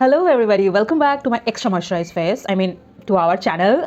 Hello everybody, welcome back to my extra moisturized face. To our channel.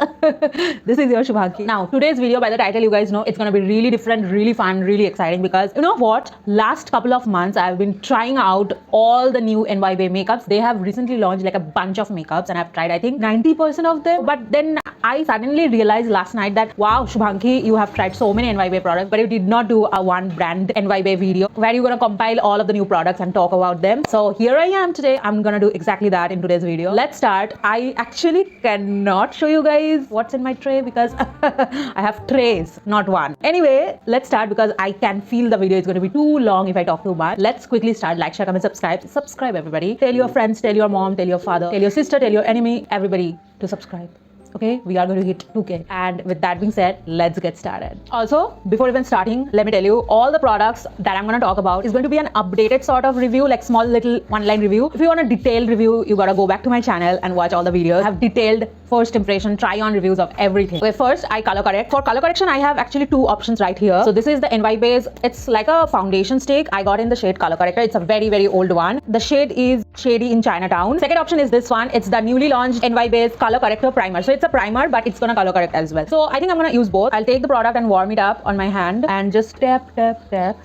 This is your Subhankhi. Now, today's video, by the title, you guys know it's gonna be really different, really fun, really exciting because you know what? Last couple of months, I've been trying out all the new NyBae makeups. They have recently launched like a bunch of makeups and I've tried, I think, 90% of them. But then I suddenly realized last night that, wow, Subhankhi, you have tried so many NyBae products, but you did not do a one brand NyBae video where you're gonna compile all of the new products and talk about them. So here I am today. I'm gonna do exactly that in today's video. Let's start. I actually cannot show you guys what's in my tray because I have trays, not one. Anyway, let's start because I can feel the video is going to be too long if I talk too much. Let's quickly start. Like, share, comment, subscribe. Subscribe, everybody. Tell your friends, tell your mom, tell your father, tell your sister, tell your enemy, everybody to subscribe. Okay, we are going to hit 2K. And with that being said, let's get started. Also, before even starting, let me tell you, all the products that I'm going to talk about is going to be an updated sort of review, like small little one-line review. If you want a detailed review, you got to go back to my channel and watch all the videos. I have detailed first impression, try-on reviews of everything. Okay, first, I color correct. For color correction, I have actually two options right here. So this is the NyBae's. It's like a foundation stick. I got in the shade color corrector. It's a very, very old one. The shade is Shady in Chinatown. Second option is this one. It's the newly launched NyBae's color corrector primer. So it's a primer, but it's gonna color correct as well. So I think I'm gonna use both. I'll take the product and warm it up on my hand and just tap, tap, tap.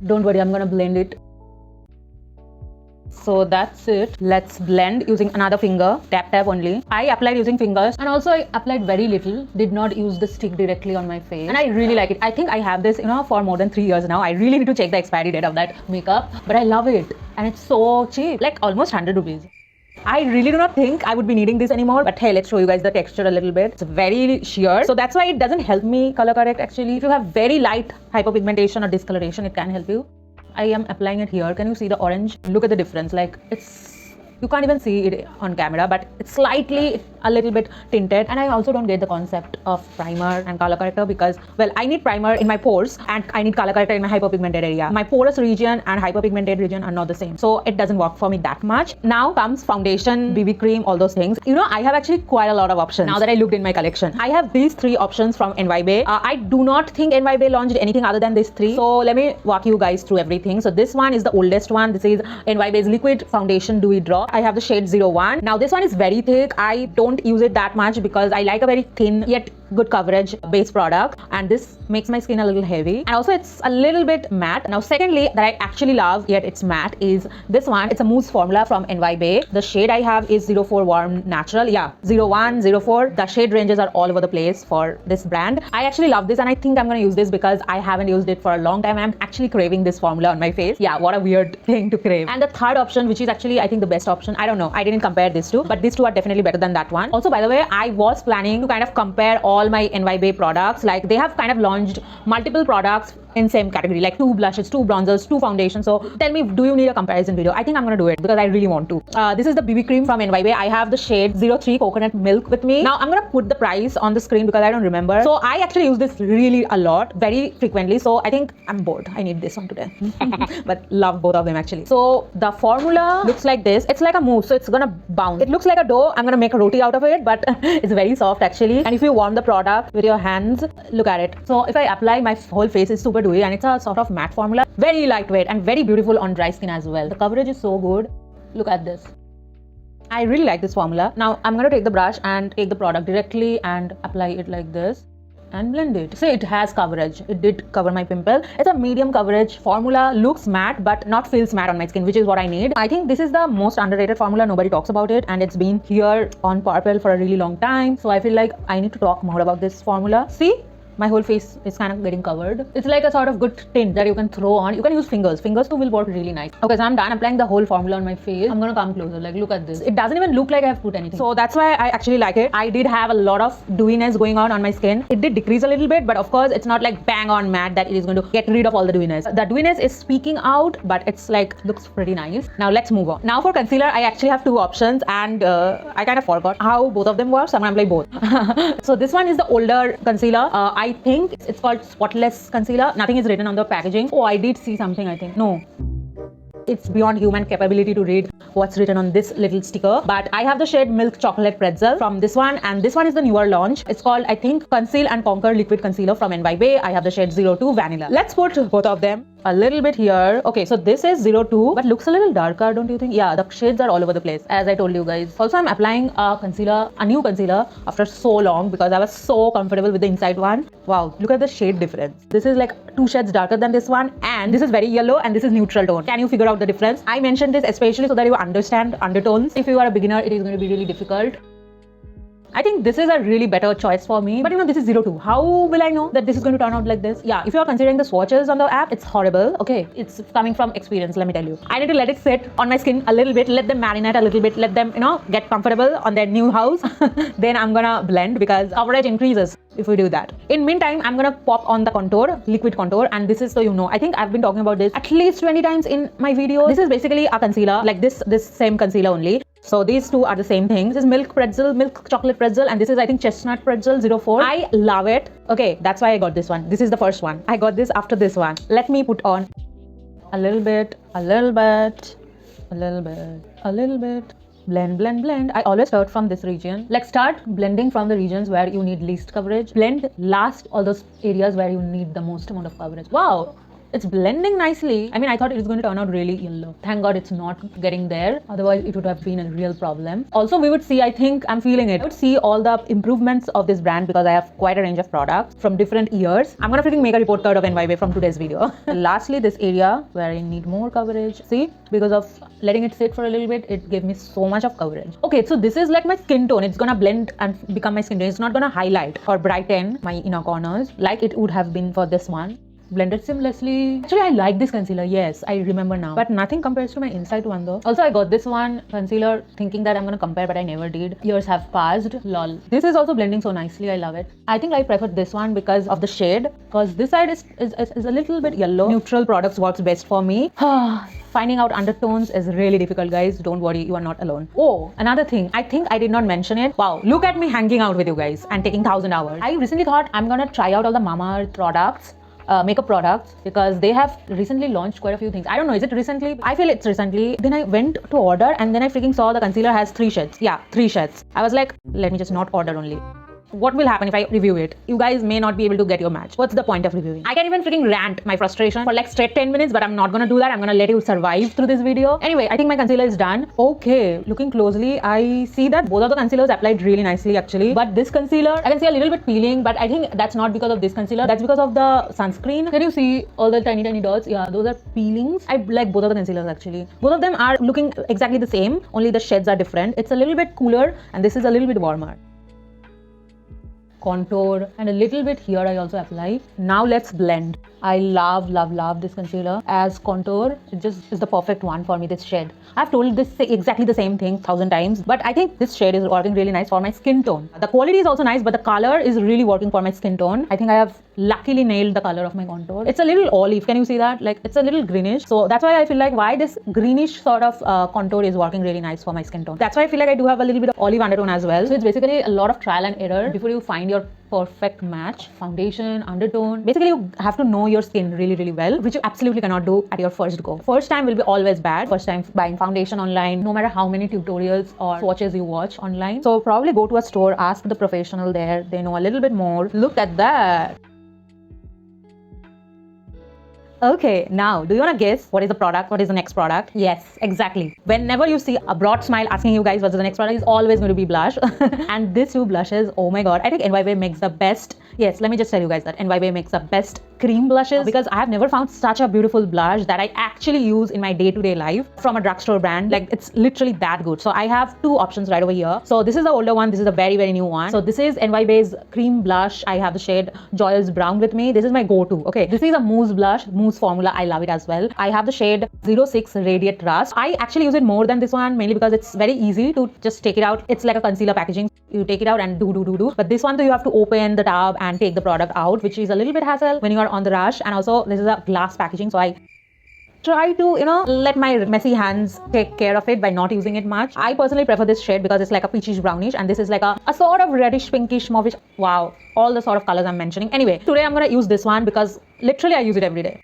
Don't worry, I'm gonna blend it. So that's it. Let's blend using another finger. Tap, tap only. I applied using fingers and also I applied very little. Did not use the stick directly on my face. And I really like it. I think I have this, for more than 3 years now. I really need to check the expiry date of that makeup. But I love it. And it's so cheap. Like almost 100 rupees. I really do not think I would be needing this anymore, but hey, let's show you guys the texture a little bit. It's very sheer, so that's why it doesn't help me color correct actually. If you have very light hyperpigmentation or discoloration, it can help you. I am applying it here. Can you see the orange? Look at the difference. Like you can't even see it on camera, but it's slightly a little bit tinted. And I also don't get the concept of primer and color corrector because, well, I need primer in my pores and I need color corrector in my hyperpigmented area. My porous region and hyperpigmented region are not the same, so it doesn't work for me that much. Now comes foundation, BB cream, all those things. I have actually quite a lot of options now that I looked in my collection. I have these 3 options from NyBae. I do not think NyBae launched anything other than these 3. So let me walk you guys through everything. So this one is the oldest one. This is NyBae's liquid foundation dewy draw. I have the shade 01. Now this one is very thick. I don't use it that much because I like a very thin yet good coverage base product, and this makes my skin a little heavy, and also it's a little bit matte. Now secondly, that I actually love yet it's matte, is this one. It's a mousse formula from NyBae. The shade I have is 04 warm natural. Yeah, 01, 04. The shade ranges are all over the place for this brand. I actually love this and I think I'm gonna use this because I haven't used it for a long time. I'm actually craving this formula on my face. Yeah, what a weird thing to crave. And the third option, which is actually I think the best option, I don't know, I didn't compare these two, but these two are definitely better than that one. Also, by the way, I was planning to kind of compare all my NyBae products. Like they have kind of launched multiple products in same category, like 2 blushes, 2 bronzers, 2 foundations. So tell me, do you need a comparison video? I think I'm gonna do it because I really want to. This is the BB cream from NyBae. I have the shade 03 coconut milk with me. Now I'm gonna put the price on the screen because I don't remember. So I actually use this really a lot, very frequently. So I think I'm bored. I need this one today. But love both of them actually. So the formula looks like this. It's like a mousse, so it's gonna bounce. It looks like a dough. I'm gonna make a roti out of it, but it's very soft actually. And if you warm the product with your hands, look at it. So if I apply, my whole face is super dewy and it's a sort of matte formula, very lightweight and very beautiful on dry skin as well. The coverage is so good. Look at this. I really like this formula. Now I'm going to take the brush and take the product directly and apply it like this and blend it. So it has coverage. It did cover my pimple. It's a medium coverage formula, looks matte but not feels matte on my skin, which is what I need. I think this is the most underrated formula. Nobody talks about it and it's been here on Purple for a really long time. So I feel like I need to talk more about this formula. See? My whole face is kind of getting covered. It's like a sort of good tint that you can throw on. You can use fingers. Fingers too will work really nice. Okay, so I'm done applying the whole formula on my face. I'm gonna come closer. Like, look at this. It doesn't even look like I have put anything. So that's why I actually like it. I did have a lot of dewiness going on my skin. It did decrease a little bit, but of course, it's not like bang on matte that it is going to get rid of all the dewiness. The dewiness is speaking out, but it's like, looks pretty nice. Now let's move on. Now for concealer, I actually have 2 options and I kind of forgot how both of them work. So I'm gonna apply both. So this one is the older concealer. I think it's called Spotless Concealer. Nothing is written on the packaging. Oh, I did see something, I think. No. It's beyond human capability to read what's written on this little sticker. But I have the shade Milk Chocolate Pretzel from this one, and this one is the newer launch. It's called, I think, Conceal and Conquer Liquid Concealer from NyBae. I have the shade 02 Vanilla. Let's put both of them a little bit here. Okay, so this is 02, but looks a little darker, don't you think? Yeah, the shades are all over the place, as I told you guys. Also, I'm applying a new concealer after so long because I was so comfortable with the inside one. Wow, look at the shade difference. This is like 2 shades darker than this one, and this is very yellow, and this is neutral tone. Can you figure out the difference? I mentioned this especially so that you understand undertones. If you are a beginner, it is going to be really difficult. I think this is a really better choice for me, but this is 02. How will I know that this is going to turn out like this? Yeah, if you are considering the swatches on the app, it's horrible. Okay, it's coming from experience, let me tell you. I need to let it sit on my skin a little bit, let them marinate a little bit, let them, get comfortable on their new house. Then I'm gonna blend because coverage increases if we do that. In meantime, I'm gonna pop on the contour, liquid contour, and this is so I think I've been talking about this at least 20 times in my video. This is basically a concealer, like this same concealer only. So these two are the same thing. This is Milk Chocolate Pretzel, and this is, I think, Chestnut Pretzel 04. I love it. Okay, that's why I got this one. This is the first one. I got this after this one. Let me put on a little bit, a little bit, a little bit, a little bit. Blend, blend, blend. I always start from this region. Like, start blending from the regions where you need least coverage. Blend last all those areas where you need the most amount of coverage. Wow! It's blending nicely. I mean, I thought it was going to turn out really yellow. Thank God it's not getting there. Otherwise, it would have been a real problem. Also, we would see, I think, I'm feeling it. I would see all the improvements of this brand because I have quite a range of products from different years. I'm gonna freaking make a report card of NyBae from today's video. Lastly, this area where I need more coverage. See, because of letting it sit for a little bit, it gave me so much of coverage. Okay, so this is like my skin tone. It's gonna blend and become my skin tone. It's not gonna highlight or brighten my inner corners like it would have been for this one. Blended seamlessly. Actually, I like this concealer. Yes, I remember now. But nothing compares to my inside one though. Also, I got this one concealer thinking that I'm gonna compare, but I never did. Years have passed. Lol. This is also blending so nicely. I love it. I think I prefer this one because of the shade. Because this side is a little bit yellow. Neutral products works best for me. Finding out undertones is really difficult, guys. Don't worry, you are not alone. Oh, another thing. I think I did not mention it. Wow, look at me hanging out with you guys and taking 1000 hours. I recently thought I'm gonna try out all the Mamaearth products. Makeup products, because they have recently launched quite a few things. I don't know, is it recently? I feel it's recently. Then I went to order and then I freaking saw the concealer has 3 shades. Yeah, 3 shades. I was like, let me just not order only. What will happen if I review it? You guys may not be able to get your match. What's the point of reviewing? I can even freaking rant my frustration for like straight 10 minutes, but I'm not gonna do that. I'm gonna let you survive through this video. Anyway, I think my concealer is done. Okay, looking closely, I see that both of the concealers applied really nicely actually. But this concealer, I can see a little bit peeling, but I think that's not because of this concealer. That's because of the sunscreen. Can you see all the tiny dots? Yeah, those are peelings. I like both of the concealers actually. Both of them are looking exactly the same, only the shades are different. It's a little bit cooler and this is a little bit warmer. Contour and a little bit here I also apply. Now let's blend. I love this concealer as contour. It just is the perfect one for me, this shade. I've told this exactly the same thing 1000 times, but I think this shade is working really nice for my skin tone. The quality is also nice, but the color is really working for my skin tone. I think I have luckily nailed the color of my contour. It's a little olive, can you see that? Like, it's a little greenish. So that's why I feel like why this greenish sort of contour is working really nice for my skin tone. That's why I feel like I do have a little bit of olive undertone as well. So it's basically a lot of trial and error before you find your perfect match. Foundation, undertone. Basically, you have to know your skin really well, which you absolutely cannot do at your first go. First time will be always bad. First time buying foundation online, no matter how many tutorials or swatches you watch online. So probably go to a store, ask the professional there. They know a little bit more. Look at that. Okay, now, do you want to guess what is the product? What is the next product? Yes, exactly. Whenever you see a broad smile asking you guys what's the next product, is always going to be blush. And these two blushes, oh my god, I think NyBae makes the best. Yes, let me just tell you guys that NyBae makes the best cream blushes because I have never found such a beautiful blush that I actually use in my day-to-day life from a drugstore brand. Like, it's literally that good. So I have 2 options right over here. So this is the older one. This is a very new one. So this is NyBae's cream blush. I have the shade Joyous Brown with me. This is my go-to. Okay, this is a Mousse blush. Mousse formula. I love it as well. I have the shade 06 Radiate Rust. I actually use it more than this one, mainly because it's very easy to just take it out. It's like a concealer packaging. You take it out and do. But this one though, you have to open the tub and take the product out, which is a little bit hassle when you are on the rush. And also this is a glass packaging, so I try to, let my messy hands take care of it by not using it much. I personally prefer this shade because it's like a peachish brownish, and this is like a sort of reddish, pinkish, mauvish. Wow, all the sort of colors I'm mentioning. Anyway, today I'm gonna use this one because literally I use it every day.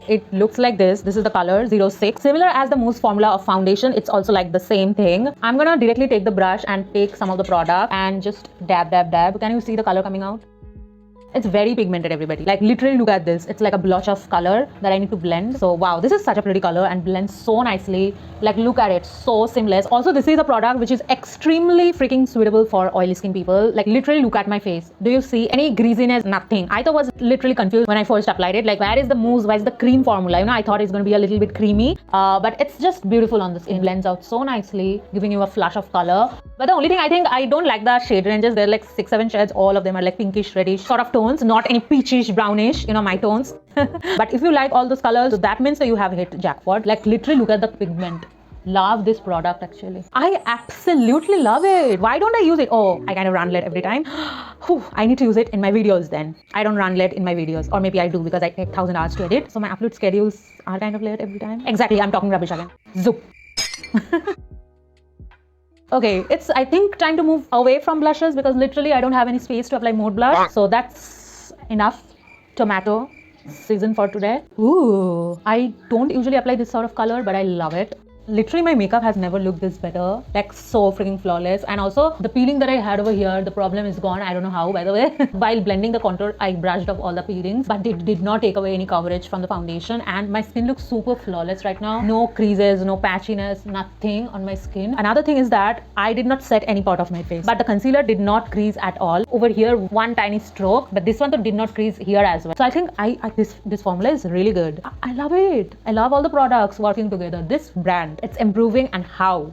It looks like this. This is the color 06. Similar as the Mousse formula of foundation, it's also like the same thing. I'm gonna directly take the brush and take some of the product and just dab, dab, dab. Can you see the color coming out? It's very pigmented, everybody. Like literally look at this. It's like a blotch of color that I need to blend. So wow, this is such a pretty color and blends so nicely. Like look at it, so seamless. Also, this is a product which is extremely freaking suitable for oily skin people. Like literally look at my face. Do you see any greasiness? Nothing. I was literally confused when I first applied it. Like where is the mousse? Where is the cream formula? You know, I thought it's going to be a little bit creamy. But it's just beautiful on the skin. Blends out so nicely, giving you a flash of color. But the only thing I think I don't like the shade ranges. They're like 6-7 shades. All of them are like pinkish, reddish sort of tones, not any peachish, brownish, you know, my tones. But if you like all those colors, so that means that you have hit jackpot. Like literally look at the pigment. Love this product actually. I absolutely love it. Why don't I use it? Oh, I kind of run late every time. I need to use it in my videos then. I don't run late in my videos, or maybe I do because I take 1,000 hours to edit. So my upload schedules are kind of late every time. Exactly, I'm talking rubbish again. Zoop. Okay, it's I think time to move away from blushes because literally I don't have any space to apply more blush. So that's enough tomato season for today. Ooh, I don't usually apply this sort of color, but I love it. Literally my makeup has never looked this better, like so freaking flawless. And also the peeling that I had over here, the problem is gone. I don't know how, by the way. While blending the contour, I brushed off all the peelings, but it did not take away any coverage from the foundation, and my skin looks super flawless right now. No creases, no patchiness, nothing on my skin. Another thing is that I did not set any part of my face, but the concealer did not crease at all. Over here, one tiny stroke, but this one did not crease here as well. So I think this formula is really good. I love it. I love all the products working together. This brand, it's improving, and how.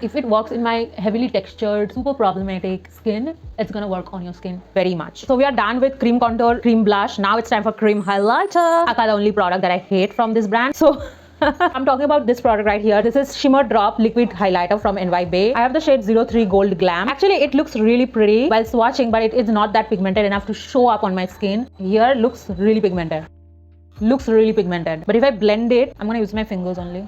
If it works in my heavily textured, super problematic skin, it's gonna work on your skin very much. So we are done with cream contour, cream blush. Now it's time for cream highlighter. Aka, the only product that I hate from this brand. So I'm talking about this product right here. This is Shimmer Drop Liquid Highlighter from NyBae. I have the shade 03 Gold Glam. Actually, it looks really pretty while swatching, but it is not that pigmented enough to show up on my skin. Here looks really pigmented. Looks really pigmented. But if I blend it, I'm gonna use my fingers only.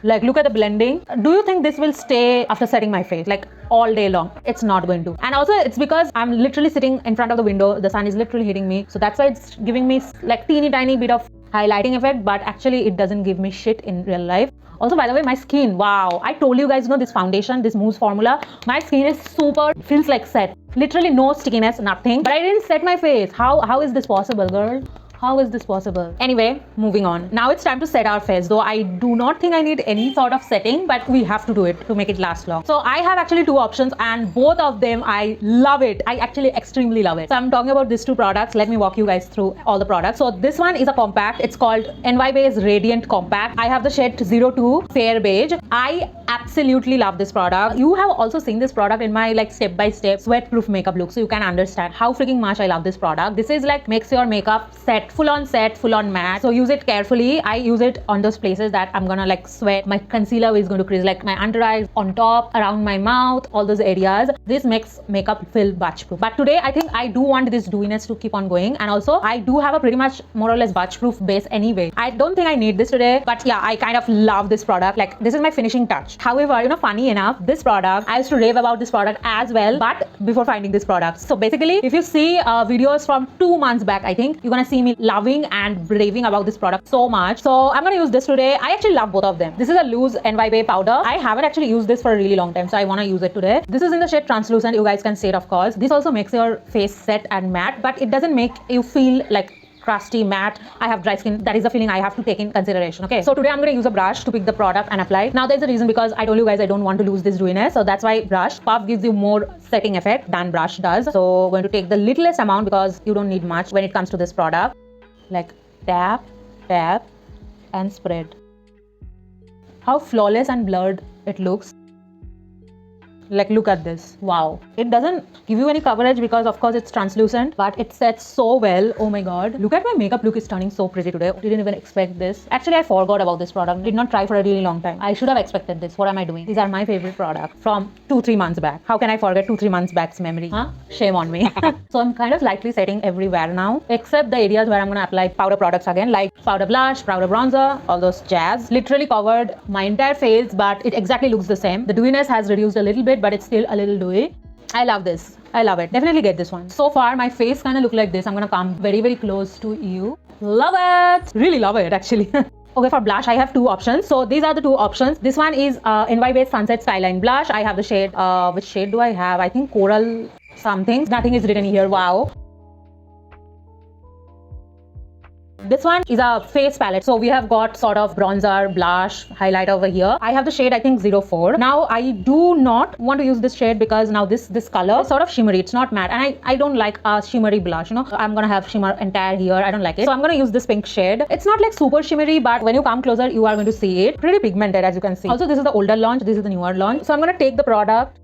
Like look at the blending. Do you think this will stay after setting my face like all day long? It's not going to. And also it's because I'm literally sitting in front of the window. The sun is literally hitting me. So that's why it's giving me like teeny tiny bit of highlighting effect, but actually it doesn't give me shit in real life. Also, by the way, my skin, wow, I told you guys, you know, this foundation, this mousse formula, my skin is super, feels like set. Literally no stickiness, nothing. But I didn't set my face. How is this possible, girl? How is this possible? Anyway, moving on. Now it's time to set our face, though I do not think I need any sort of setting, but we have to do it to make it last long. So I have actually two options, and both of them I love it. I actually extremely love it. So I'm talking about these two products. Let me walk you guys through all the products. So this one is a compact. It's called NyBae's Radiant Compact. I have the shade 02 Fair Beige. I absolutely love this product. You have also seen this product in my like step-by-step sweat-proof makeup look, so you can understand how freaking much I love this product. This is like makes your makeup set, full on matte. So use it carefully. I use it on those places that I'm gonna like sweat. My concealer is going to crease, like my under eyes, on top, around my mouth, all those areas. This makes makeup feel batch proof. But today I think I do want this dewiness to keep on going, and also I do have a pretty much more or less batch proof base anyway. I don't think I need this today, but yeah, I kind of love this product. Like this is my finishing touch. However, you know, funny enough, this product, I used to rave about this product as well, but before finding this product. So basically, if you see videos from 2 months back, I think you're gonna see me loving and raving about this product so much. So I'm gonna use this today. I actually love both of them. This is a loose NyBae powder. I haven't actually used this for a really long time, so I want to use it today. This is in the shade translucent. You guys can see it, of course. This also makes your face set and matte, but it doesn't make you feel like crusty, matte. I have dry skin. That is the feeling I have to take in consideration. Okay, so today I'm going to use a brush to pick the product and apply it. Now there's a reason, because I told you guys I don't want to lose this dewiness, so that's why brush. Puff gives you more setting effect than brush does. So I'm going to take the littlest amount because you don't need much when it comes to this product. Like tap, tap, and spread. How flawless and blurred it looks. Like look at this. Wow. It doesn't give you any coverage because of course it's translucent, but it sets so well. Oh my god. Look at my makeup look is turning so pretty today. Didn't even expect this. Actually, I forgot about this product. Did not try for a really long time. I should have expected this. What am I doing? These are my favorite products from 2-3 months back. How can I forget 2-3 months back's memory? Huh? Shame on me. So I'm kind of lightly setting everywhere now, except the areas where I'm going to apply powder products again, like powder blush, powder bronzer, all those jazz. Literally covered my entire face, but it exactly looks the same. The dewiness has reduced a little bit, but it's still a little dewy. I love this. I love it. Definitely get this one. So far, my face kind of look like this. I'm gonna come very, very close to you. Love it. Really love it, actually. Okay, for blush, I have two options. So these are the two options. This one is NyBae Sunset Skyline Blush. I have the shade, which shade do I have? I think Coral something. Nothing is written here. Wow. This one is a face palette. So we have got sort of bronzer, blush, highlight over here. I have the shade, I think 04. Now I do not want to use this shade because now this color is sort of shimmery. It's not matte. And I don't like a shimmery blush, you know. I'm going to have shimmer entire here. I don't like it. So I'm going to use this pink shade. It's not like super shimmery, but when you come closer, you are going to see it. Pretty pigmented, as you can see. Also, this is the older launch. This is the newer launch. So I'm going to take the product.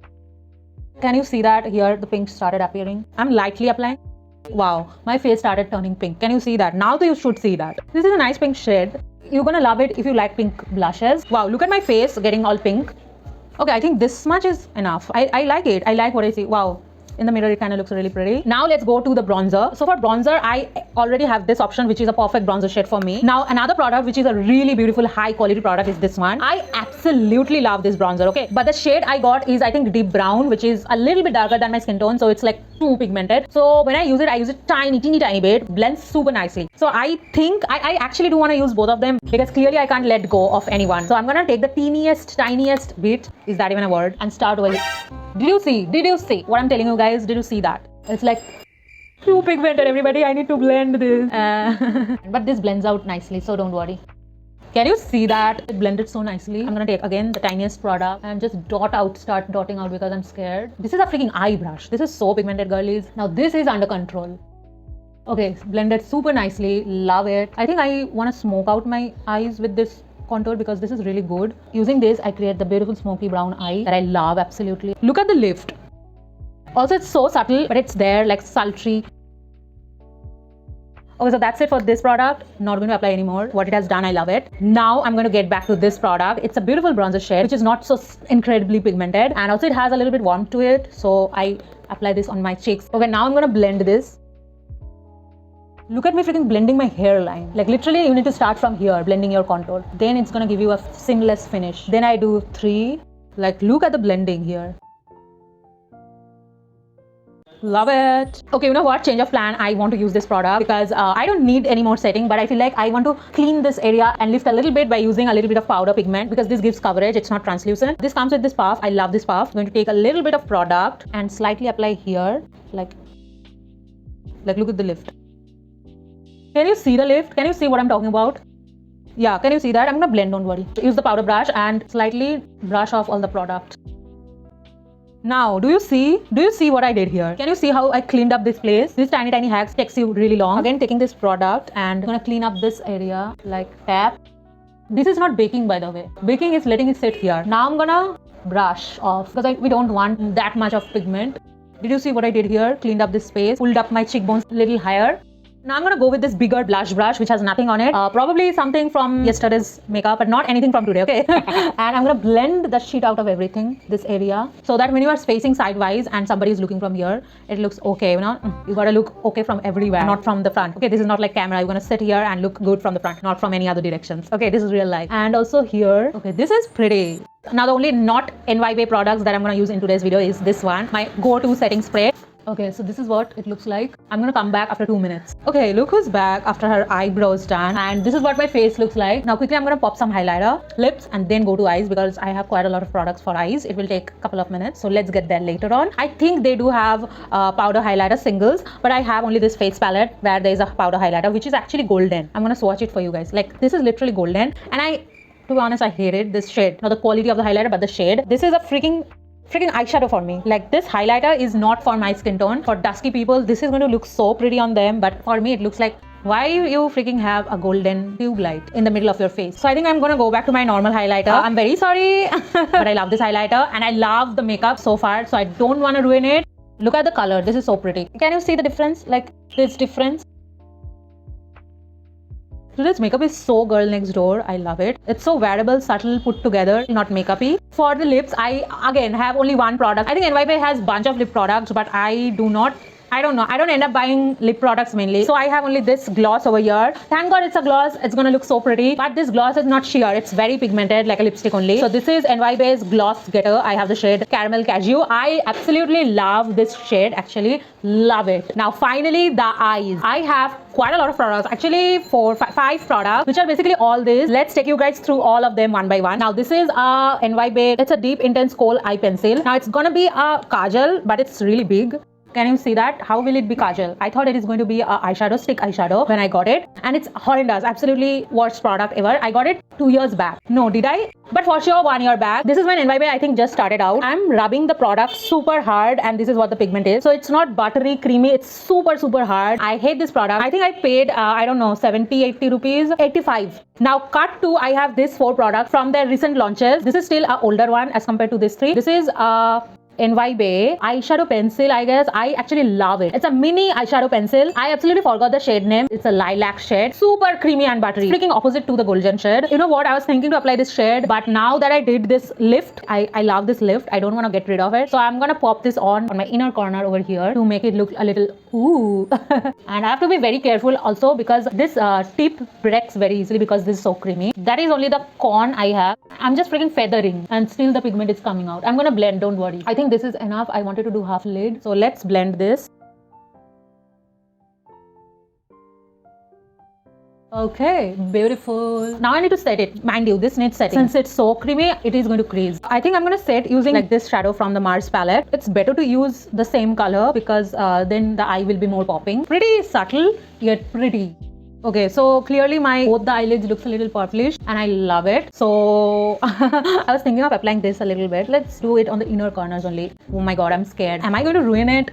Can you see that here the pink started appearing? I'm lightly applying. Wow, my face started turning pink. Can you see that? Now you should see that. This is a nice pink shade. You're gonna love it if you like pink blushes. Wow, look at my face getting all pink. Okay, I think this much is enough. I like it. I like what I see. Wow. In the mirror, it kind of looks really pretty. Now let's go to the bronzer. So for bronzer, I already have this option, which is a perfect bronzer shade for me. Now another product, which is a really beautiful high quality product, is this one. I absolutely love this bronzer, okay? But the shade I got is, I think, deep brown, which is a little bit darker than my skin tone. So it's like too pigmented. So when I use it teeny bit, blends super nicely. So I think I actually do want to use both of them because clearly I can't let go of anyone. So I'm gonna take the tiniest bit, is that even a word, and start with. Did you see what I'm telling you guys? Did you see that? It's like too pigmented, everybody. I need to blend this. But this blends out nicely, so don't worry. Can you see that? It blended so nicely. I'm gonna take again the tiniest product and just start dotting out because I'm scared. This is a freaking eye brush. This is so pigmented, girlies. Now this is under control. Okay, blended super nicely. Love it. I think I want to smoke out my eyes with this contour because this is really good. Using this, I create the beautiful smoky brown eye that I love absolutely. Look at the lift. Also, it's so subtle, but it's there, like sultry. Okay, so that's it for this product. Not going to apply anymore. What it has done, I love it. Now I'm going to get back to this product. It's a beautiful bronzer shade, which is not so incredibly pigmented. And also it has a little bit warmth to it. So I apply this on my cheeks. Okay, now I'm going to blend this. Look at me freaking blending my hairline. Like literally you need to start from here, blending your contour. Then it's gonna give you a seamless finish. Then I do 3. Like look at the blending here. Love it. Okay, you know what? Change of plan. I want to use this product because I don't need any more setting, but I feel like I want to clean this area and lift a little bit by using a little bit of powder pigment because this gives coverage. It's not translucent. This comes with this puff. I love this puff. I'm going to take a little bit of product and slightly apply here. Like look at the lift. Can you see the lift? Can you see what I'm talking about? Yeah, can you see that? I'm gonna blend, don't worry. Use the powder brush and slightly brush off all the product. Now, do you see what I did here? Can you see how I cleaned up this place? These tiny hacks takes you really long. Again, taking this product and I'm gonna clean up this area, like tap. This is not baking, by the way. Baking is letting it sit here. Now I'm gonna brush off because we don't want that much of pigment. Did you see what I did here? Cleaned up this space, pulled up my cheekbones a little higher. Now I'm going to go with this bigger blush brush which has nothing on it. Probably something from yesterday's makeup, but not anything from today, okay? And I'm going to blend the shit out of everything, this area, so that when you are facing sidewise and somebody is looking from here, it looks okay, you know? You got to look okay from everywhere, not from the front. Okay, this is not like camera. You're going to sit here and look good from the front, not from any other directions. Okay, this is real life. And also here, okay, this is pretty. Now the only not NyBae products that I'm going to use in today's video is this one, my go-to setting spray. Okay, so this is what it looks like. I'm gonna come back after 2 minutes. Okay, look who's back after her eyebrows done. And this is what my face looks like. Now quickly I'm gonna pop some highlighter, lips, and then go to eyes because I have quite a lot of products for eyes. It will take a couple of minutes. So let's get there later on. I think they do have powder highlighter singles, but I have only this face palette where there is a powder highlighter, which is actually golden. I'm gonna swatch it for you guys. Like this is literally golden. And to be honest, I hated this shade. Not the quality of the highlighter, but the shade. This is a freaking eyeshadow for me. Like this highlighter is not for my skin tone. For dusky people, this is going to look so pretty on them, but for me it looks like, why you freaking have a golden tube light in the middle of your face? So I think I'm going to go back to my normal highlighter. I'm very sorry, but I love this highlighter and I love the makeup so far, so I don't want to ruin it. Look at the color. This is so pretty. Can you see the difference? Like this difference? Today's makeup is so girl next door. I love it. It's so wearable, subtle, put together, not makeup-y. For the lips, I again have only one product. I think NyBae has a bunch of lip products, but I do not I don't know. I don't end up buying lip products mainly. So I have only this gloss over here. Thank God it's a gloss. It's gonna look so pretty. But this gloss is not sheer. It's very pigmented like a lipstick only. So this is NyBae's Gloss Getter. I have the shade Caramel Cashew. I absolutely love this shade actually. Love it. Now finally the eyes. I have quite a lot of products. Actually 5 products which are basically all this. Let's take you guys through all of them one by one. Now this is a NyBae. It's a deep intense kohl eye pencil. Now it's gonna be a kajal but it's really big. Can you see that? How will it be kajal? I thought it is going to be a eyeshadow, stick eyeshadow when I got it. And it's horrendous. Absolutely worst product ever. I got it 2 years back. No, did I? But for sure 1 year back. This is when NyBae I think just started out. I'm rubbing the product super hard and this is what the pigment is. So it's not buttery, creamy. It's super hard. I hate this product. I think I paid, I don't know, 70, 80 rupees, 85. Now cut to, I have this 4 products from their recent launches. This is still an older one as compared to this 3. This is NyBae eyeshadow pencil, I guess. I actually love it. It's a mini eyeshadow pencil. I absolutely forgot the shade name. It's a lilac shade. Super creamy and buttery. Freaking opposite to the golden shade. You know what? I was thinking to apply this shade, but now that I did this lift, I love this lift. I don't want to get rid of it. So I'm gonna pop this on my inner corner over here to make it look a little ooh. And I have to be very careful also because this tip breaks very easily because this is so creamy. That is only the con I have. I'm just freaking feathering and still the pigment is coming out. I'm gonna blend, don't worry. I think this is enough. I wanted to do half lid. So let's blend this. Okay, beautiful. Now I need to set it. Mind you, this needs setting. Since it's so creamy, it is going to crease. I think I'm going to set using like this shadow from the Mars palette. It's better to use the same color because then the eye will be more popping. Pretty subtle, yet pretty. Okay, so clearly both the eyelids looks a little purplish and I love it. So I was thinking of applying this a little bit. Let's do it on the inner corners only. Oh my god, I'm scared. Am I going to ruin it?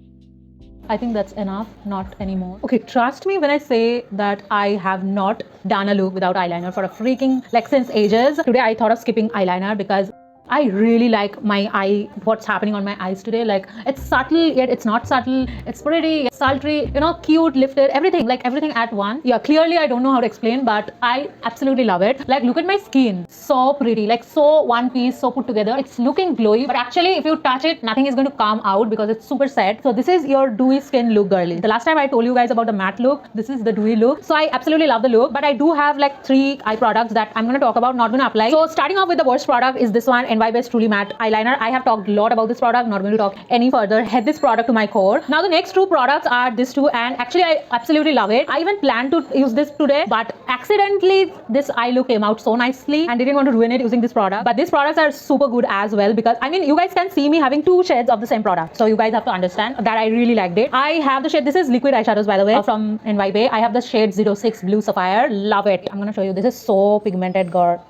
I think that's enough, not anymore. Okay, trust me when I say that I have not done a look without eyeliner for a freaking since ages. Today I thought of skipping eyeliner because I really like my eye, what's happening on my eyes today. Like it's subtle yet it's not subtle. It's pretty, it's sultry, you know, cute, lifted, everything, like everything at once. Yeah, clearly I don't know how to explain, but I absolutely love it. Like look at my skin, so pretty, like so one piece, so put together. It's looking glowy, but actually if you touch it, nothing is going to come out because it's super set. So this is your dewy skin look, girly. The last time I told you guys about the matte look, this is the dewy look. So I absolutely love the look, but I do have like 3 eye products that I'm going to talk about, not going to apply. So starting off with the worst product is this one, NyBae's Truly Matte Eyeliner. I have talked a lot about this product, not going to talk any further. Hate this product to my core. Now the next 2 products are these 2 and actually I absolutely love it. I even planned to use this today, but accidentally this eye look came out so nicely and didn't want to ruin it using this product. But these products are super good as well because I mean you guys can see me having 2 shades of the same product. So you guys have to understand that I really liked it. I have the shade, this is liquid eyeshadows by the way from NyBae. I have the shade 06 Blue Sapphire. Love it. I'm going to show you. This is so pigmented, girl.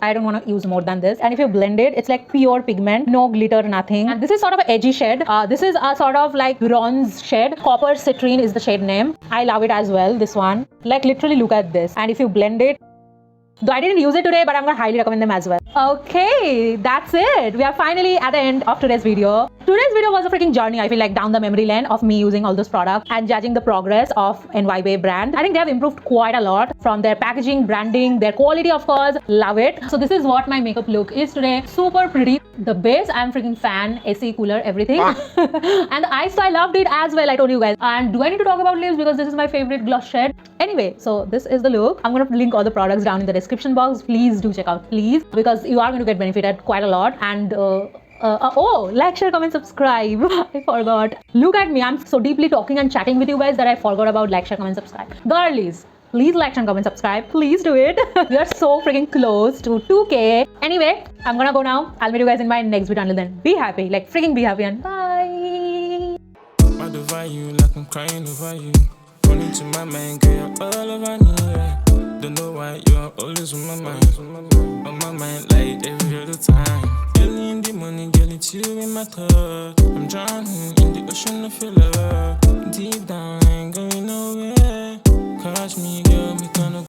I don't want to use more than this. And if you blend it, it's like pure pigment, no glitter, nothing. And this is sort of an edgy shade. This is a sort of like bronze shade. Copper Citrine is the shade name. I love it as well, this one. Like literally look at this. And if you blend it, though I didn't use it today, but I'm going to highly recommend them as well. Okay, that's it. We are finally at the end of today's video. Today's video was a freaking journey, I feel like, down the memory lane of me using all those products and judging the progress of NyBae brand. I think they have improved quite a lot from their packaging, branding, their quality, of course. Love it. So this is what my makeup look is today. Super pretty. The base, I'm freaking fan. AC, cooler, everything. And the eyes, so I loved it as well, I told you guys. And do I need to talk about lips because this is my favorite gloss shade? Anyway, so this is the look. I'm going to link all the products down in the description box. Please do check out, please, because you are going to get benefited quite a lot. And oh, like, share, comment, subscribe. I forgot. Look at me. I'm so deeply talking and chatting with you guys that I forgot about like, share, comment, subscribe. Girlies, please like and comment, subscribe. Please do it. We are so freaking close to 2K. Anyway, I'm gonna go now. I'll meet you guys in my next video. Until then, be happy. Like freaking be happy and bye. Mad over you, like I'm crying over you. Running to my mind, girl, you're all over me. Yeah. Don't know why you're always on my mind. On my mind, like every other time. Early in the morning, girl, it's you in my thought. I'm drowning in the ocean of your love. Deep down, I ain't going nowhere. Catch me